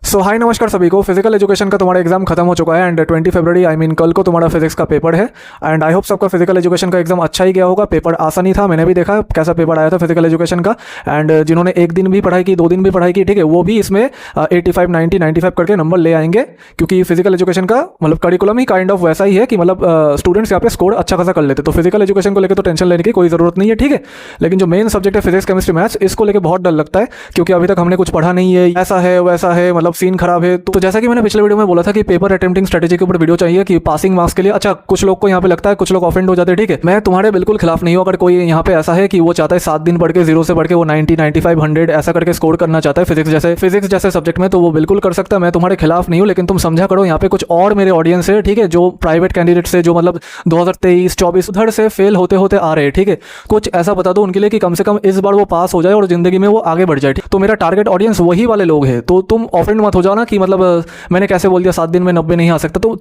सो हाय नमस्कार सभी को। फिजिकल एजुकेशन का तुम्हारा एग्जाम खत्म हो चुका है एंड 20 फरवरी आई मीन कल को तुम्हारा फिजिक्स का पेपर है एंड आई होप सबका फिजिकल एजुकेशन का एग्जाम अच्छा ही गया होगा। पेपर आसान ही था, मैंने भी देखा कैसा पेपर आया था फिजिकल एजुकेशन का। एंड जिन्होंने एक दिन भी पढ़ाई की, 2 दिन भी पढ़ाई की, ठीक है, वो भी इसमें 85, 90, 95 करके नंबर ले आएंगे, क्योंकि फिजिकल एजुकेशन का मतलब करिकुलम ही काइंड ऑफ वैसा ही है कि मतलब स्टूडेंट्स यहाँ पे स्कोर अच्छा खासा कर लेते। तो फिजिकल एजुकेशन को लेकर तो टेंशन लेने की कोई जरूरत नहीं है, ठीक है। लेकिन जो मेन सब्जेक्ट है फिजिक्स केमिस्ट्री मैथ्स, इसको लेकर बहुत डर लगता है, क्योंकि अभी तक हमने कुछ पढ़ा नहीं है, ऐसा है वैसा है, मतलब सीन खराब है। तो जैसा कि मैंने पिछले वीडियो में बोला था कि पेपर अटेम्प्टिंग स्ट्रेटेजी के ऊपर वीडियो चाहिए कि पासिंग मार्क्स के लिए। अच्छा, कुछ लोग को यहाँ पे लगता है, कुछ लोग ऑफेंड हो जाते हैं, ठीक है। मैं तुम्हारे बिल्कुल खिलाफ नहीं हूँ। अगर कोई यहाँ पे ऐसा है कि वो चाहता है 7 दिन पढ़ के 0 से पढ़ के वो 90, 95, 100 ऐसा करके स्कोर करना चाहता है फिजिक्स जैसे सब्जेक्ट में, तो वो बिल्कुल कर सकता है। मैं तुम्हारे खिलाफ नहीं हूँ, लेकिन तुम समझा करो यहाँ पे कुछ और मेरे ऑडियंस है, ठीक है, जो प्राइवेट कैंडिडेट से जो मतलब 2023, 24 उधर से फेल होते होते आ रहे हैं, ठीक है। कुछ ऐसा बता दो उनके लिए कि कम से कम इस बार वो पास हो जाए और जिंदगी में वो आगे बढ़ जाए, ठीक। तो मेरा टारगेट ऑडियंस वही वाले लोग हैं। तो तुम ऑफेंड मत हो जाओ ना कि मतलब मैंने कैसे बोल दिया 7 दिन में 90 नहीं आ सकता। तो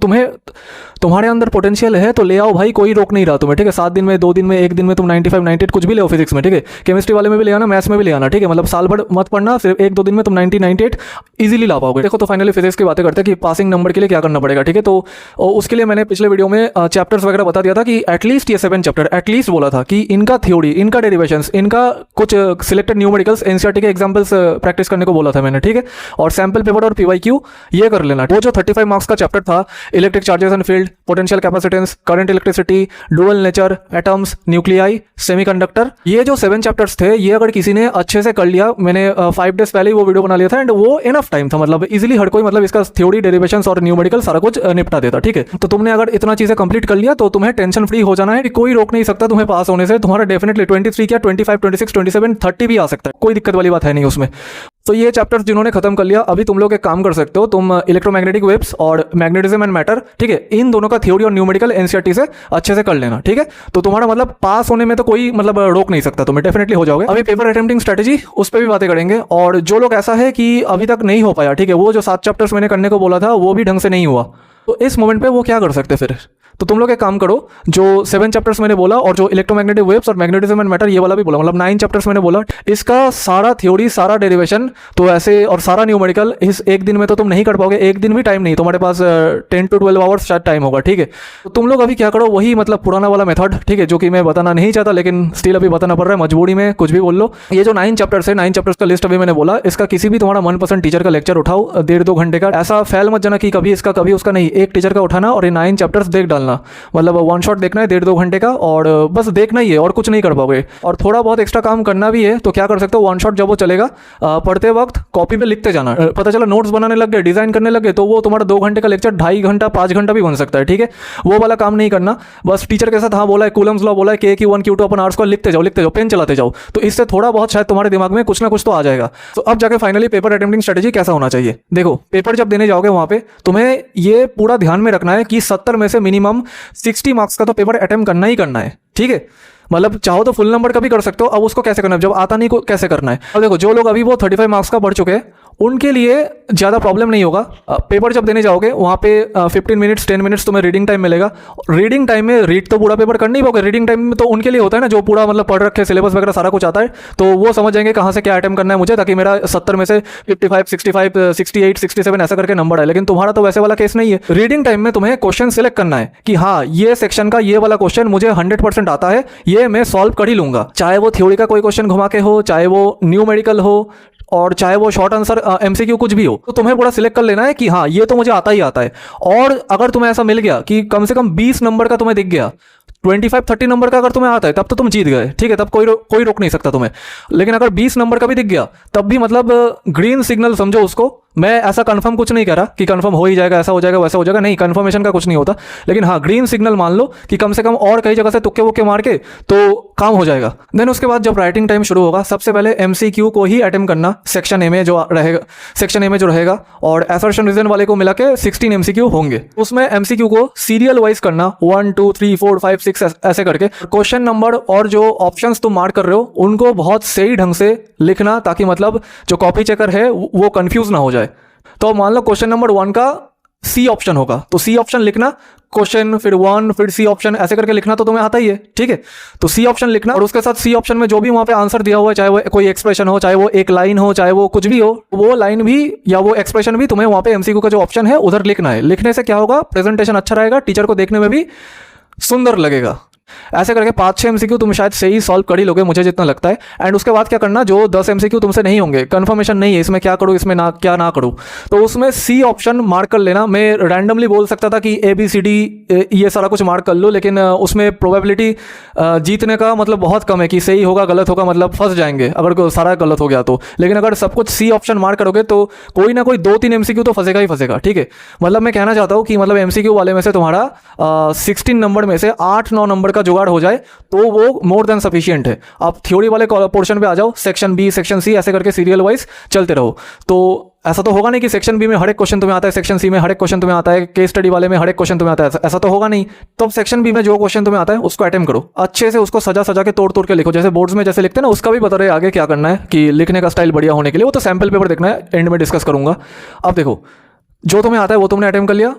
तुम्हारे अंदर पोटेंशियल है तो ले आओ भाई, कोई रोक नहीं रहा तुम्हें, ठीक है। 7 दिन में, 2 दिन में, 1 दिन में तुम 95, 98 कुछ भी ले आओ फिजिक्स में, ठीक है। केमिस्ट्री वाले में भी ले आना, मैथ्स में भी ले आना, ठीक है। मतलब साल भर मत पढ़ना, सिर्फ 1-2 दिन में तुम 90, 98 इजीली ला पाओगे। देखो, तो फाइनली फिजिक्स की बातें करते हैं कि पासिंग नंबर के लिए क्या करना पड़ेगा, ठीक है। तो उसके लिए मैंने पिछले वीडियो में चैप्टर्स वगैरह बता दिया था कि एटलीस्ट ये 7 चैप्टर एटलीस्ट बोला था कि इनका थ्योरी, इनका डेरिवेशंस, इनका कुछ सिलेक्टेड न्यूमेरिकल्स, एनसीईआरटी के एग्जांपल्स प्रैक्टिस करने को बोला था मैंने, ठीक है। और सैंपल पेपर और पीवाईक्यू ये कर लेना। वो जो 35 मार्क्स का चैप्टर था, electric charges and field, potential capacitance, current electricity, dual nature, atoms, nuclei, semiconductor, ये जो 7 चैप्टर्स थे, ये अगर किसी ने अच्छे से कर लिया, मैंने 5 डेज पहले ही वो वीडियो बना लिया था एंड वो इनफ टाइम था, मतलब इजीली हर कोई मतलब इसका थ्योरी, डेरिवेशंस और न्यूमेरिकल सारा कुछ निपटा देता, ठीक है। तो तुमने अगर इतना चीजें कंप्लीट कर लिया तो तुम्हें टेंशन फ्री हो जाना है कि कोई रोक नहीं सकता तुम्हें पास होने से। तुम्हारा डेफिनेटली 23 क्या 25, 26, 27, 30 भी आ सकता है, कोई दिक्कत वाली बात है नहीं उसमें। तो ये चैप्टर्स जिन्होंने खत्म कर लिया, अभी तुम लोग एक काम कर सकते हो, तुम इलेक्ट्रोमैग्नेटिक वेव्स और मैग्नेटिज्म एंड मैटर, ठीक है, इन दोनों का थ्योरी और न्यूमेरिकल एनसीईआरटी से अच्छे से कर लेना, ठीक है। तो तुम्हारा मतलब पास होने में तो कोई मतलब रोक नहीं सकता, तुम्हें डेफिनेटली हो जाओगे। अभी पेपर अटेम्प्टिंग स्ट्रेटेजी, उस पर भी बातें करेंगे। और जो लोग ऐसा है कि अभी तक नहीं हो पाया, ठीक है, वो जो 7 चैप्टर्स मैंने करने को बोला था वो भी ढंग से नहीं हुआ, तो इस मोमेंट पे वो क्या कर सकते फिर। तो तुम लोग एक काम करो, जो 7 चैप्टर्स मैंने बोला और जो इलेक्ट्रोमैग्नेटिक वेव्स और मैग्नेटिज्म एंड मैटर ये वाला भी बोला, मतलब 9 चैप्टर्स मैंने बोला, इसका सारा थ्योरी, सारा डेरिवेशन तो ऐसे और सारा न्यूमेरिकल इस एक दिन में तो तुम नहीं कर पाओगे। एक दिन भी टाइम नहीं, तुम्हारे पास 10 to 12 आवर्स शायद टाइम होगा, ठीक है। तो तुम लोग अभी क्या करो, वही मतलब पुराना वाला मेथड, ठीक है, जो कि मैं बताना नहीं चाहता लेकिन स्टिल अभी बताना पड़ रहा है, मजबूरी में कुछ भी बोल लो। ये जो 9 चैप्टर्स है, 9 चैप्टर्स का लिस्ट अभी मैंने बोला, इसका किसी भी तुम्हारा मनपसंद टीचर का लेक्चर उठाओ 1.5-2 घंटे का। ऐसा फैल मत जाना कि कभी इसका कभी उसका, नहीं, एक टीचर का उठाना और ये 9 चैप्टर्स देख डालना, मतलब 1 शॉट देखना है 1.5-2 घंटे का, और बस देखना ही है और कुछ नहीं कर पाओगे। और थोड़ा बहुत एक्स्ट्रा काम करना भी है, तो क्या कर सकते हो, 1 शॉट जब वो चलेगा पढ़ते वक्त कॉपी पे लिखते जाना। पता चला नोट्स बनाने लग गए, डिजाइन करने लगे, तो वो तुम्हारा 2 घंटे का लेक्चर 2.5 घंटा 5 घंटा भी बन सकता है, ठीक है। वो वाला काम नहीं करना, बस टीचर के साथ हाँ बोला है, कूलम्स लॉ बोला है, K1 Q2 upon are square लिखते जाओ, पेन चलाते जाओ, तो इससे थोड़ा बहुत शायद तुम्हारे दिमाग में कुछ ना कुछ तो आ जाएगा। तो अब जाके फाइनली पेपर अटेम्प्टिंग स्ट्रेटेजी कैसा होना चाहिए। देखो, पेपर जब देने जाओगे वहां पे तुम्हें ये पूरा ध्यान में रखना है कि 70 में से मिनिमम 60 मार्क्स का तो पेपर अटेम्प्ट करना ही करना है, ठीक है। मतलब चाहो तो फुल नंबर का भी कर सकते हो। अब उसको कैसे करना है, जब आता नहीं को कैसे करना है। अब देखो, जो लोग अभी वो 35 मार्क्स का पढ़ चुके हैं उनके लिए ज़्यादा प्रॉब्लम नहीं होगा। पेपर जब देने जाओगे वहाँ पे 15 मिनट्स 10 मिनट्स तुम्हें रीडिंग टाइम मिलेगा। रीडिंग टाइम में रीड तो पूरा पेपर कर नहीं पाओगे, रीडिंग टाइम में तो उनके लिए होता है ना जो पूरा मतलब पढ़ रखे, सिलेबस वगैरह सारा कुछ आता है, तो वो समझ जाएंगे कहाँ से क्या अटेम्प्ट करना है मुझे, ताकि मेरा 70 में से 55, 65, 68, 67 ऐसा करके नंबर है। लेकिन तुम्हारा तो वैसे वाला केस नहीं है। रीडिंग टाइम में तुम्हें क्वेश्चन सिलेक्ट करना है कि हाँ, ये सेक्शन का ये वाला क्वेश्चन मुझे 100% आता है, ये मैं सॉल्व कर ही लूंगा, चाहे वो थ्योरी का कोई क्वेश्चन घुमा के हो, चाहे वो न्यूमेरिकल हो, और चाहे वो शॉर्ट आंसर एमसीक्यू कुछ भी हो। तो तुम्हें पूरा सिलेक्ट कर लेना है कि हाँ, ये तो मुझे आता ही आता है। और अगर तुम्हें ऐसा मिल गया कि कम से कम 20 नंबर का तुम्हें दिख गया, 25-30 नंबर का अगर तुम्हें आता है, तब तो तुम जीत गए, ठीक है, तब कोई रोक नहीं सकता तुम्हें। लेकिन अगर 20 नंबर का भी दिख गया, तब भी मतलब ग्रीन सिग्नल समझो उसको। मैं ऐसा कंफर्म कुछ नहीं कह रहा कि कंफर्म हो ही जाएगा, ऐसा हो जाएगा वैसा हो जाएगा, नहीं, कंफर्मेशन का कुछ नहीं होता। लेकिन हाँ, ग्रीन सिग्नल मान लो कि कम से कम और कई जगह से तुक्के वुक्के मार के तो काम हो जाएगा। देन उसके बाद जब राइटिंग टाइम शुरू होगा, सबसे पहले एमसीक्यू को ही अटेम्प्ट करना, सेक्शन ए में जो रहेगा, और असर्शन रीजन वाले को मिला के 16 एमसीक्यू होंगे। उसमें एमसीक्यू को सीरियल वाइज करना, 1 2 3 4 5 6 ऐसे करके। क्वेश्चन नंबर और जो ऑप्शंस तुम मार्क कर रहे हो उनको बहुत सही ढंग से लिखना, ताकि मतलब जो कॉपी चेकर है वो कंफ्यूज ना हो जाए। तो मान लो क्वेश्चन नंबर 1 का सी ऑप्शन होगा, तो सी ऑप्शन लिखना, क्वेश्चन फिर 1 फिर सी ऑप्शन ऐसे करके लिखना तो तुम्हें आता ही है, ठीक है। तो सी ऑप्शन लिखना और उसके साथ सी ऑप्शन में जो भी वहां पे आंसर दिया हुआ है, चाहे वो कोई एक्सप्रेशन हो, चाहे वो एक लाइन हो, चाहे वो कुछ भी हो, वो लाइन भी या वो एक्सप्रेशन भी तुम्हें वहां पे एमसीक्यू का जो ऑप्शन है उधर लिखना है। लिखने से क्या होगा, प्रेजेंटेशन अच्छा रहेगा, टीचर को देखने में भी सुंदर लगेगा। ऐसे करके 5-6 एमसीक्यू तुम शायद से ही सॉल्व कर ही लोगे, मुझे जितना लगता है। एंड उसके बाद क्या करना, जो 10 एमसीक्यू तुमसे नहीं होंगे, कंफर्मेशन नहीं है इसमें क्या करूँ, इसमें ना क्या ना करूँ, तो उसमें सी ऑप्शन मार्क कर लेना। मैं रैंडमली बोल सकता था कि ABCD ये सारा कुछ मार्क कर लो, लेकिन उसमें प्रोबेबिलिटी जीतने का मतलब बहुत कम है कि सही होगा गलत होगा, मतलब फंस जाएंगे अगर सारा गलत हो गया तो। लेकिन अगर सब कुछ सी ऑप्शन मार्क करोगे तो कोई ना कोई 2-3 एमसीक्यू तो फंसेगा ही फंसेगा, ठीक है। मतलब मैं कहना चाहता हूँ कि मतलब एमसीक्यू वाले में से तुम्हारा 16 नंबर में से 8-9 नंबर का जुगाड़ हो जाए तो वो मोर देन सफिशिएंट है। आप थ्योरी वाले पोर्शन पे आ जाओ, सेक्शन बी सेक्शन सी ऐसे करके सीरियल वाइज चलते रहो। तो ऐसा तो होगा नहीं कि सेक्शन बी में हर एक क्वेश्चन तुम्हें आता है, सेक्शन सी में हर एक क्वेश्चन तुम्हें आता है, केस स्टडी वाले में हर एक क्वेश्चन तुम्हें आता है, ऐसा तो होगा नहीं। तो अब सेक्शन बी में जो क्वेश्चन तुम्हें आता है उसको अटेम्प्ट करो, अच्छे से उसको सजा सजा के तोड़ तोड़ के लिखो, जैसे बोर्ड्स में जैसे लिखते हैं ना, उसका भी बता रहे आगे क्या करना है कि लिखने का स्टाइल बढ़िया होने के लिए। वो तो सैम्पल पेपर देखना है, एंड में डिस्कस करूंगा। अब देखो, जो तुम्हें आता है वो तुमने अटेम्प्ट कर लिया,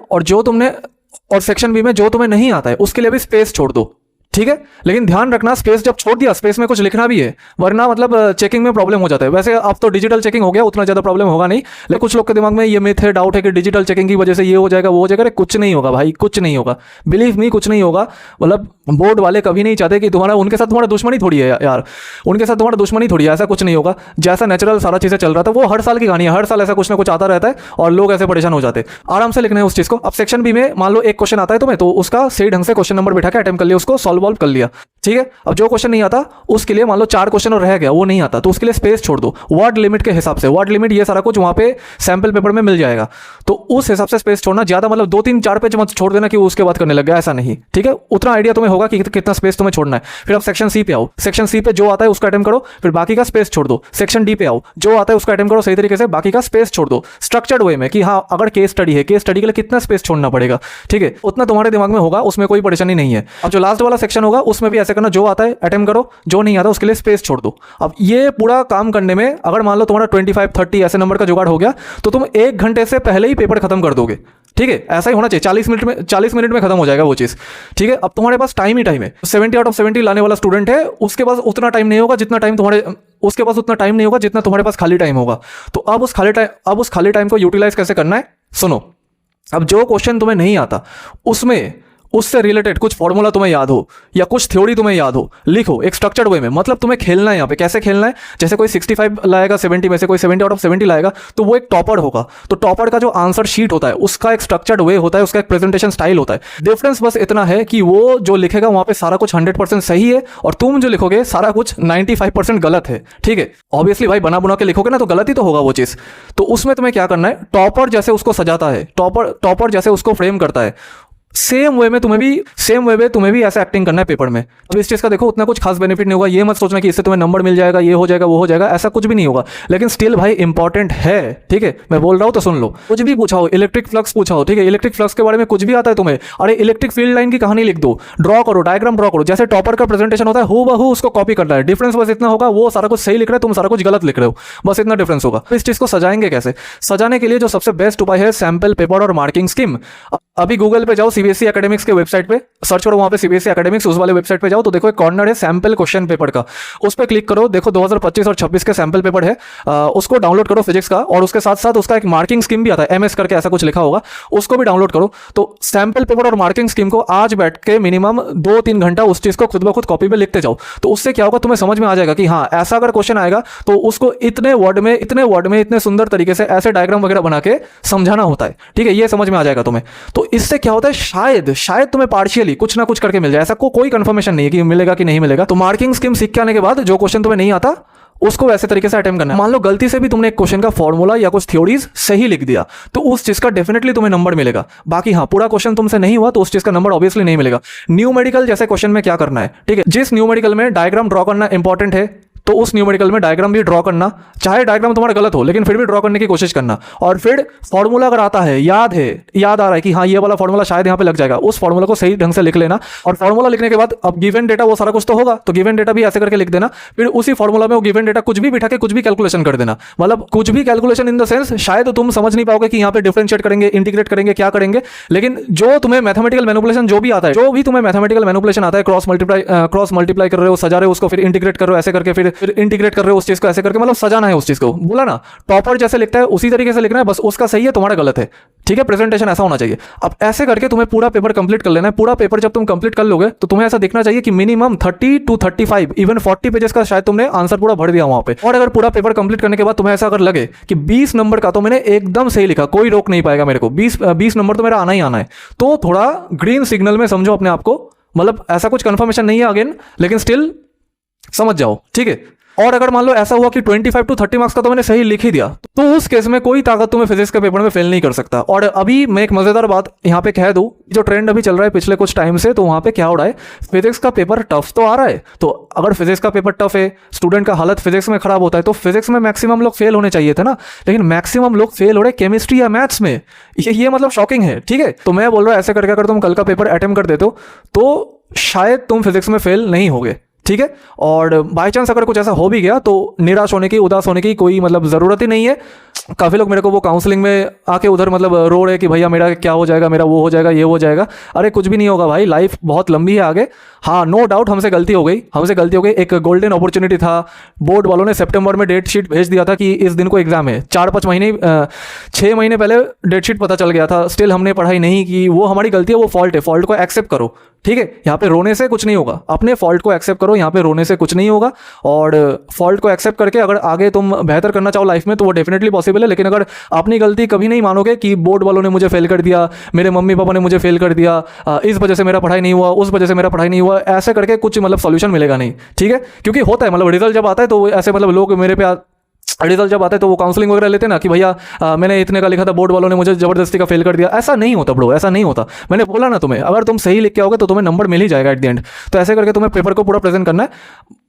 और सेक्शन बी में जो तुम्हें नहीं आता है उसके लिए भी स्पेस छोड़ दो, ठीक है। लेकिन ध्यान रखना, स्पेस जब छोड़ दिया, स्पेस में कुछ लिखना भी है, वरना मतलब चेकिंग में प्रॉब्लम हो जाता है। वैसे अब तो डिजिटल चेकिंग हो गया, उतना ज़्यादा प्रॉब्लम होगा नहीं, लेकिन कुछ लोग के दिमाग में ये मिथ है, डाउट है कि डिजिटल चेकिंग की वजह से ये हो जाएगा वो हो जाएगा। कुछ नहीं होगा भाई, कुछ नहीं होगा, बिलीव मी, कुछ नहीं होगा। मतलब बोर्ड वाले कभी नहीं चाहते कि उनके साथ तुम्हारा दुश्मनी थोड़ी है यार, उनके साथ तुम्हारा दुश्मनी थोड़ी है, ऐसा कुछ नहीं होगा। जैसा नेचुरल सारा चीज़ें चल रहा था, वो हर साल की कहानी है, हर साल ऐसा कुछ ना कुछ आता रहता है और लोग ऐसे परेशान हो जाते हैं। आराम से लिखना है उस चीज़ को। अब सेक्शन बी में मान लो एक क्वेश्चन आता है तुम्हें, तो उसका सही ढंग से क्वेश्चन नंबर बैठा के अटेम्प्ट कर लिया, उसको सॉल्व कर लिया, ठीक है। अब जो क्वेश्चन नहीं आता उसके लिए मान लो 4 क्वेश्चन और रह गया, वो नहीं आता, तो उसके लिए स्पेस छोड़ दो वर्ड लिमिट के हिसाब से। वर्ड लिमिट ये सारा कुछ वहां पे सैंपल पेपर में मिल जाएगा, तो उस हिसाब से स्पेस छोड़ना। ज्यादा मतलब 2-3-4 पेज मत छोड़ देना कि उसके बाद करने लग गया, ऐसा नहीं, ठीक है। उतना आइडिया तुम्हें होगा कि कितना स्पेस तुम्हें छोड़ना है। फिर अब सेक्शन सी पे आओ, सेक्शन सी पे जो आता है उसका अटेम्प्ट करो, फिर बाकी का स्पेस छोड़ दो। सेक्शन डी पे आओ, जो आता है उसका अटेम्प्ट करो सही तरीके से, बाकी का स्पेस छोड़ दो स्ट्रक्चर्ड वे में कि हाँ, अगर केस स्टडी है, केस स्टडी के लिए कितना स्पेस छोड़ना पड़ेगा, ठीक है, उतना तुम्हारे दिमाग में होगा, उसमें कोई परेशानी नहीं है। अब जो लास्ट वाला सेक्शन होगा उसमें भी ऐसे करना, जो आता है अटेम्प्ट करो, जो नहीं आता उसके लिए स्पेस छोड़ दो। अब ये पूरा काम करने में अगर मान लो तुम्हारा 25-30 ऐसे नंबर का जुगाड़ हो गया तो तुम 1 घंटे से पहले ही पेपर खत्म कर दोगे, ठीक है। ऐसा ही होना चाहिए, 40 मिनट में खत्म हो जाएगा वो चीज़, ठीक है। अब तुम्हारे पास टाइम ही टाइम है। 70 आउट ऑफ 70 लाने वाला स्टूडेंट है, उसके पास उतना टाइम नहीं होगा जितना तुम्हारे पास खाली टाइम होगा। तो अब उस खाली टाइम को यूटिलाइज कैसे करना है, सुनो। अब जो क्वेश्चन तुम्हें नहीं आता उससे रिलेटेड कुछ फॉर्मूला तुम्हें याद हो या कुछ थ्योरी तुम्हें याद हो, लिखो एक स्ट्रक्चर्ड वे में। मतलब तुम्हें खेलना है यहाँ पे, कैसे खेलना है, जैसे कोई 65 लाएगा 70 में से, कोई 70 आउट ऑफ 70 लाएगा, तो वो एक टॉपर होगा। तो टॉपर का जो आंसर शीट होता है उसका एक स्ट्रक्चर्ड वे होता है, उसका एक प्रेजेंटेशन स्टाइल होता है। डिफरेंस बस इतना है कि वो जो लिखेगा वहाँ पे सारा कुछ 100% सही है और तुम जो लिखोगे सारा कुछ 95% गलत है, ठीक है। ऑब्वियसली भाई, बना बुना के लिखोगे ना तो गलत ही तो होगा वो चीज़। तो उसमें तुम्हें क्या करना है, टॉपर जैसे उसको सजाता है, टॉपर जैसे उसको फ्रेम करता है, सेम वे में तुम्हें भी ऐसा एक्टिंग करना है पेपर में। अब इस चीज़ का देखो उतना कुछ खास बेनिफिट नहीं होगा, ये मत सोचना कि इससे तुम्हें नंबर मिल जाएगा, ये हो जाएगा वो हो जाएगा, ऐसा कुछ भी नहीं होगा। लेकिन स्टिल भाई इंपॉर्टेंट है, ठीक है। मैं बोल रहा हूँ तो सुन लो। कुछ भी पूछा हो, इलेक्ट्रिक फ्लक्स पूछा हो, ठीक है, इलेक्ट्रिक फ्लक्स के बारे में कुछ भी आता है तुम्हें, अरे इलेक्ट्रिक फील्ड लाइन की कहानी लिख दो, ड्रॉ करो, डायग्राम ड्रॉ करो, जैसे टॉपर का प्रेजेंटेशन होता है हूबहू उसको कॉपी करना है। डिफरेंस बस इतना होगा, वो सारा कुछ सही लिख रहे हो, तुम सारा कुछ गलत लिख रहे हो, बस इतना डिफरेंस होगा। इस चीज़ को सजाएंगे कैसे, सजाने के लिए जो सबसे बेस्ट उपाय है सैंपल पेपर और मार्किंग स्कीम। अभी गूगल पे जाओ, सीबीएसई एकेडमिक्स के वेबसाइट पे सर्च करो, वहां पे सीबीएसई एकेडमिक्स उस वाले वेबसाइट पे जाओ तो देखो एक कॉर्नर है सैंपल क्वेश्चन पेपर का, उस पर क्लिक करो। देखो 2025 और 26 के सैंपल पेपर है, उसको डाउनलोड करो फिजिक्स का, और उसके साथ साथ उसका एक मार्किंग स्कीम भी आता है, एमएस करके ऐसा कुछ लिखा होगा, उसको भी डाउनलोड करो। तो सैंपल पेपर और मार्किंग स्कीम को आज बैठ के मिनिमम 2-3 घंटा उस चीज को खुद ब खुद कॉपी में लिखते जाओ। तो उससे क्या होगा, तुम्हें समझ में आ जाएगा कि हाँ, ऐसा अगर क्वेश्चन आएगा तो उसको इतने वर्ड में इतने सुंदर तरीके से ऐसे डायग्राम वगैरह बना के समझाना होता है, ठीक है। ये समझ में आ जाएगा तुम्हें। तो इससे क्या होता है, शायद तुम्हें पार्शियली कुछ ना कुछ करके मिल जाए, ऐसा कोई कंफर्मेशन नहीं है कि मिलेगा कि नहीं मिलेगा। तो मार्किंग स्कीम सीख के आने के बाद जो क्वेश्चन तुम्हें नहीं आता उसको वैसे तरीके से अटेम्प्ट करना है। मान लो गलती से भी तुमने एक क्वेश्चन का फॉर्मूला या कुछ थ्योरीज सही लिख दिया तो उस चीज का डेफिनेटली तुम्हें नंबर मिलेगा। बाकी हाँ, पूरा क्वेश्चन तुमसे नहीं हुआ तो उस चीज का नंबर ऑब्वियसली नहीं मिलेगा। न्यूमेरिकल जैसे क्वेश्चन में क्या करना है, ठीक है, जिस न्यूमेरिकल में डायग्राम ड्रॉ करना इंपॉर्टेंट है तो उस न्यूमेरिकल में डायग्राम भी ड्रॉ करना, चाहे डायग्राम तुम्हारा गलत हो लेकिन फिर भी ड्रॉ करने की कोशिश करना। और फिर फॉर्मूला अगर आता है, याद आ रहा है कि हाँ ये वाला फॉर्मूला शायद यहाँ पे लग जाएगा, उस फॉर्मूला को सही ढंग से लिख लेना। और फॉर्मूला लिखने के बाद अब गिवन डेटा वो सारा कुछ तो होगा, तो गिवन डेटा भी ऐसे करके लिख देना। फिर उसी फॉर्मूला में वो गिवन डेटा कुछ भी बिठा के कुछ भी कैलकुलेशन कर देना, मतलब कुछ भी कैलकुलेशन इन द सेंस शायद तुम समझ नहीं पाओगे कि यहाँ पे डिफरेंशिएट करेंगे, इंटीग्रेट करेंगे, क्या करेंगे, लेकिन जो तुम्हें मैथमेटिकल मैनिपुलेशन जो भी आता है, जो भी तुम्हें मैथमेटिकल मैनिपुलेशन आता है, क्रॉस मल्टीप्लाई कर रहे हो, सजा रहे हो उसको, फिर इंटीग्रेट कर रहे हो ऐसे करके, फिर इंटीग्रेट कर रहे हो उस चीज को ऐसे करके, मतलब सजाना है उस चीज को। बोला ना टॉपर जैसे लिखता है उसी तरीके से लिखना है, बस उसका सही है तुम्हारा गलत है, ठीक है। प्रेजेंटेशन ऐसा होना चाहिए। अब ऐसे करके तुम्हें पूरा पेपर कंप्लीट कर लेना है। पूरा पेपर जब तुम कंप्लीट कर लोगे तो तुम्हें ऐसा दिखना चाहिए कि मिनिमम 30 to 35 इवन 40 पेजेस का शायद तुमने आंसर पूरा भर दिया वहां पे। और अगर पूरा पेपर कंप्लीट करने के बाद तुम्हें ऐसा अगर लगे कि 20 नंबर का तो मैंने एकदम सही लिखा, कोई रोक नहीं पाएगा मेरे को, 20 नंबर तो मेरा आना ही आना है, तो थोड़ा ग्रीन सिग्नल में समझो अपने आप को, मतलब ऐसा कुछ कंफर्मेशन नहीं है अगेन, लेकिन स्टिल समझ जाओ, ठीक है। और अगर मान लो ऐसा हुआ कि 25 to 30 मार्क्स का तो मैंने सही लिख ही दिया, तो उस केस में कोई ताकत तुम्हें फिजिक्स के पेपर में फेल नहीं कर सकता। और अभी मैं एक मजेदार बात यहाँ पे कह दूं, जो ट्रेंड अभी चल रहा है पिछले कुछ टाइम से, तो वहां पे क्या हो रहा है, फिजिक्स का पेपर टफ तो आ रहा है, तो अगर फिजिक्स का पेपर टफ है, स्टूडेंट का हालत फिजिक्स में खराब होता है, तो फिजिक्स में मैक्सिमम लोग फेल होने चाहिए थे ना, लेकिन मैक्सिमम लोग फेल हो रहे केमिस्ट्री या मैथ्स में। ये मतलब शॉकिंग है, ठीक है। तो मैं बोल रहा हूँ ऐसे करके अगर तुम कल का पेपर अटेम्प्ट कर देते हो तो शायद तुम फिजिक्स में फेल नहीं होगे, ठीक है। और बाई चांस अगर कुछ ऐसा हो भी गया तो निराश होने की, उदास होने की कोई मतलब ज़रूरत ही नहीं है। काफ़ी लोग मेरे को वो काउंसलिंग में आके उधर मतलब रो रहे कि भैया मेरा क्या हो जाएगा, मेरा वो हो जाएगा, ये हो जाएगा। अरे कुछ भी नहीं होगा भाई, लाइफ बहुत लंबी है आगे। हाँ नो डाउट हमसे गलती हो गई, एक गोल्डन अपॉर्चुनिटी था। बोर्ड वालों ने सितंबर में डेट शीट भेज दिया था कि इस दिन को एग्जाम है, 6 महीने पहले डेट शीट पता चल गया था, स्टिल हमने पढ़ाई नहीं की। वो हमारी गलती है, वो फॉल्ट है, फॉल्ट को एक्सेप्ट करो, ठीक है। यहाँ पे रोने से कुछ नहीं होगा, अपने फॉल्ट को एक्सेप्ट करो, यहाँ पे रोने से कुछ नहीं होगा। और फॉल्ट को एक्सेप्ट करके अगर आगे तुम बेहतर करना चाहो लाइफ में तो वो डेफिनेटली पॉसिबल है। लेकिन अगर अपनी गलती कभी नहीं मानोगे कि बोर्ड वालों ने मुझे फेल कर दिया, मेरे मम्मी पापा ने मुझे फेल कर दिया, इस वजह से मेरा पढ़ाई नहीं हुआ, उस वजह से मेरा पढ़ाई नहीं हुआ, ऐसे करके कुछ मतलब सॉल्यूशन मिलेगा नहीं, ठीक है। क्योंकि होता है मतलब रिजल्ट जब आता है तो ऐसे मतलब लोग मेरे पे रिजल्ट जब आता है तो वो काउंसलिंग वगैरह लेते हैं ना कि भैया मैंने इतने का लिखा था, बोर्ड वालों ने मुझे जबरदस्ती का फेल कर दिया। ऐसा नहीं होता ब्रो, ऐसा नहीं होता। मैंने बोला ना तुम्हें, अगर तुम सही लिख के आओगे तो तुम्हें नंबर मिल ही जाएगा एट द एंड। तो ऐसे करके तुम्हें पेपर को पूरा प्रेजेंट करना है।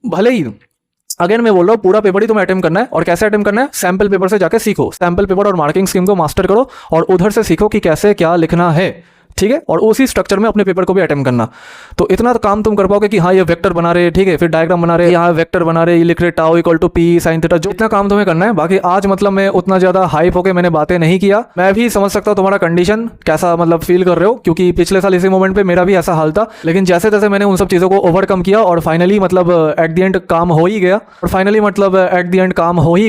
भले ही अगेन मैं बोल रहा हूँ पूरा पेपर ही तुम्हें अटेम्प्ट करना है। और कैसे अटेम्प्ट करना है, सैम्पल पेपर से जाके सीखो, सैम्पल पेपर और मार्किंग स्कीम को मास्टर करो और उधर से सीखो कि कैसे क्या लिखना है, ठीक है। और उसी स्ट्रक्चर में अपने पेपर को भी अटेम्प्ट करना। तो इतना तो काम तुम कर पाओगे कि हाँ ये वेक्टर बना रहे, ठीक है, फिर डायग्राम बना रहे, यहाँ वेक्टर बना रहे, ये लिख रहे tau equal to P sine theta, जो इतना काम तुम्हें करना है। बाकी आज मतलब मैं उतना ज़्यादा हाइप होकर मैंने बातें नहीं किया। मैं भी समझ सकता हूँ तुम्हारा कंडीशन कैसा मतलब फील कर रहे हो, क्योंकि पिछले साल इसी मोमेंट पे मेरा भी ऐसा हाल था। लेकिन जैसे तैसे मैंने उन सब चीज़ों को ओवरकम किया और फाइनली मतलब एट द एंड काम हो ही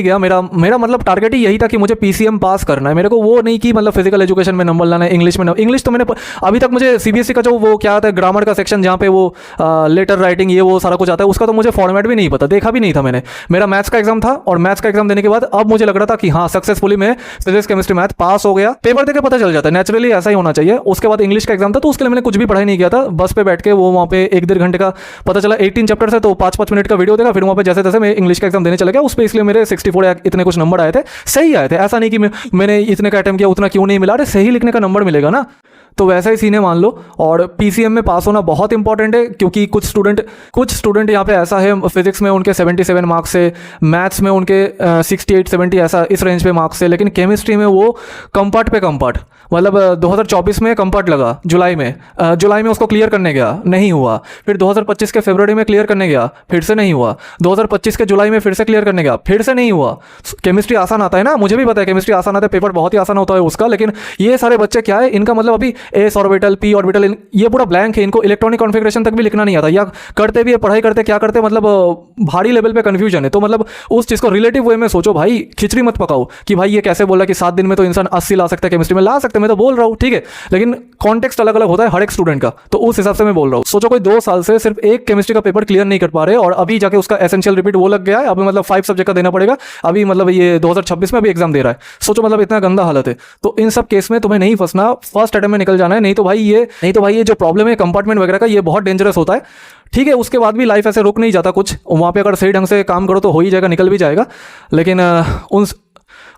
गया। मेरा मतलब टारगेट ही यही था कि मुझे PCM पास करना है। मेरे को वो नहीं कि मतलब फिजिकल एजुकेशन में नंबर लाना है, इंग्लिश तो मैंने अभी तक मुझे CBSE का जो वो क्या आता है ग्रामर का सेक्शन जहाँ पे वो लेटर राइटिंग ये वो सारा कुछ आता है, उसका तो मुझे फॉर्मेट भी नहीं पता, देखा भी नहीं था मैंने। मेरा मैथ्स का एग्जाम था और मैथ्स का एग्जाम देने के बाद अब मुझे लग रहा था कि हाँ सक्सेसफुली मैं फिजिक्स केमिस्ट्री मैथ पास हो गया। पेपर देके पता चल जाता है, नेचुरली ऐसा ही होना चाहिए। उसके बाद इंग्लिश का एग्जाम था तो उसके लिए मैंने कुछ भी पढ़ाई नहीं किया था, बस पे बैठ के वो वहाँ पे 1-1.5 घंटे का पता चला 18 चैप्टर से, तो 5-5 मिनट का वीडियो देखा, फिर वहाँ पे जैसे तैसे मैं इंग्लिश का एग्जाम देने चला गया। उस पर इसलिए मेरे 64 इतने कुछ नंबर आए थे, सही आए थे। ऐसा नहीं कि मैंने इतने का अटेम्प्ट किया उतना क्यों नहीं मिला, अरे सही लिखने का नंबर मिलेगा ना। तो वैसा ही सीन है मान लो। और PCM में पास होना बहुत इंपॉर्टेंट है, क्योंकि कुछ स्टूडेंट यहाँ पे ऐसा है फिजिक्स में उनके 77 मार्क्स है, मैथ्स में उनके 68-70 ऐसा इस रेंज पे मार्क्स है, लेकिन केमिस्ट्री में वो कंपार्ट पे कंपार्ट, मतलब 2024 में कंपार्ट लगा जुलाई में उसको क्लियर करने गया, नहीं हुआ। फिर 2025 के फरवरी में क्लियर करने गया, फिर से नहीं हुआ। 2025 के जुलाई में फिर से क्लियर करने गया, फिर से नहीं हुआ। केमिस्ट्री आसान आता है ना, मुझे भी पता है केमिस्ट्री आसान आता है, पेपर बहुत ही आसान होता है उसका। लेकिन ये सारे बच्चे क्या है, इनका मतलब अभी एस ऑर्बिटल, पी ऑर्बिटल, ये पूरा ब्लैंक है, इनको इलेक्ट्रॉनिक कॉन्फ़िगरेशन तक भी लिखना नहीं आता, या करते भी है पढ़ाई करते क्या करते, मतलब भारी लेवल पे कंफ्यूजन है। तो मतलब उस चीज़ को रिलेटिव वे में सोचो भाई, खिचड़ी मत पकाओ कि भाई ये कैसे बोला कि 7 दिन में तो इंसान 80 ला सकता है केमिस्ट्री में, ला सकते हैं, मैं तो बोल रहा हूँ, ठीक है। लेकिन कॉन्टेक्स्ट अलग अलग होता है हर एक स्टूडेंट का, तो उस हिसाब से मैं बोल रहा हूँ। सोचो कोई 2 साल से सिर्फ एक केमिस्ट्री का पेपर क्लियर नहीं कर पा रहे और अभी जाके उसका एसेंशियल रिपीट वो लग गया है, अभी मतलब 5 सब्जेक्ट का देना पड़ेगा, अभी मतलब ये 2026 में अभी एग्जाम दे रहा है। सोचो मतलब इतना गंदा हालत है। तो इन सब केस में तुम्हें नहीं फंसना, फर्स्ट अटेम्प्ट में निकल जाना है। नहीं तो भाई ये जो प्रॉब्लम है कंपार्टमेंट वगैरह का, ये बहुत डेंजरस होता है, ठीक है। उसके बाद भी लाइफ ऐसे रुक नहीं जाता कुछ, वहाँ पे अगर सही ढंग से काम करो तो हो ही जाएगा, निकल भी जाएगा। लेकिन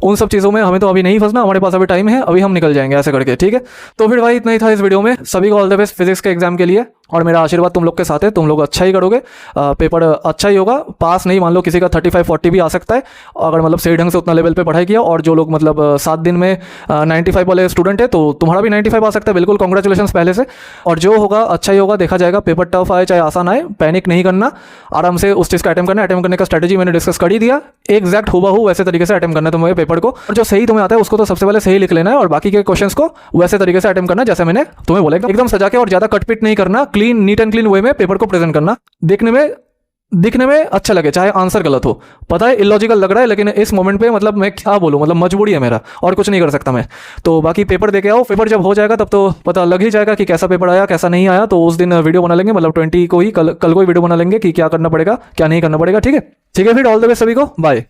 उन सब चीज़ों में हमें तो अभी नहीं फंसना, हमारे पास अभी टाइम है, अभी हम निकल जाएंगे ऐसे करके, ठीक है। तो फिर भाई इतना ही था इस वीडियो में। सभी को ऑल द बेस्ट फिजिक्स के एग्जाम के लिए। और मेरा आशीर्वाद तुम लोग के साथ है, तुम लोग अच्छा ही करोगे, पेपर अच्छा ही होगा। पास नहीं, मान लो किसी का 35-40 भी आ सकता है अगर मतलब सही ढंग से उतना लेवल पे पढ़ाई किया। और जो लोग मतलब 7 दिन में 95 वाले स्टूडेंट है तो तुम्हारा भी 95 आ सकता है, बिल्कुल कॉन्ग्रेचुलेशन पहले से। और जो होगा अच्छा ही होगा, देखा जाएगा। पेपर टफ आए चाहे आसान आए, पैनिक नहीं करना, आराम से उस चीज़ का अटेम्प्ट करना। अटेम्प्ट करने का स्ट्रेटेजी मैंने डिस्कस कर ही दिया, एग्जैक्ट हुबहू वैसे तरीके से अटेम्प्ट करना है तुम्हें पेपर को। और जो सही तुम्हें आता है उसको तो सबसे पहले सही लिख लेना है और बाकी के क्वेश्चंस को वैसे तरीके से अटेम्प्ट करना जैसे मैंने तुम्हें बोला। एकदम सजा के और ज्यादा कटपिट नहीं करना, क्लीन नीट एंड क्लीन वे में पेपर को प्रेजेंट करना, दिखने में अच्छा लगे चाहे आंसर गलत हो। पता है इलॉजिकल लग रहा है, लेकिन इस मोमेंट पे मतलब मैं क्या बोलूं, मतलब मजबूरी है मेरा और कुछ नहीं कर सकता मैं। तो बाकी पेपर देके आओ, पेपर जब हो जाएगा तब तो पता लग ही जाएगा कि कैसा पेपर आया कैसा नहीं आया। तो उस दिन वीडियो बना लेंगे, मतलब 20 को ही कल को ही वीडियो बना लेंगे कि क्या करना पड़ेगा क्या नहीं करना पड़ेगा। ठीक है फिर ऑल द बेस्ट सभी को, बाय।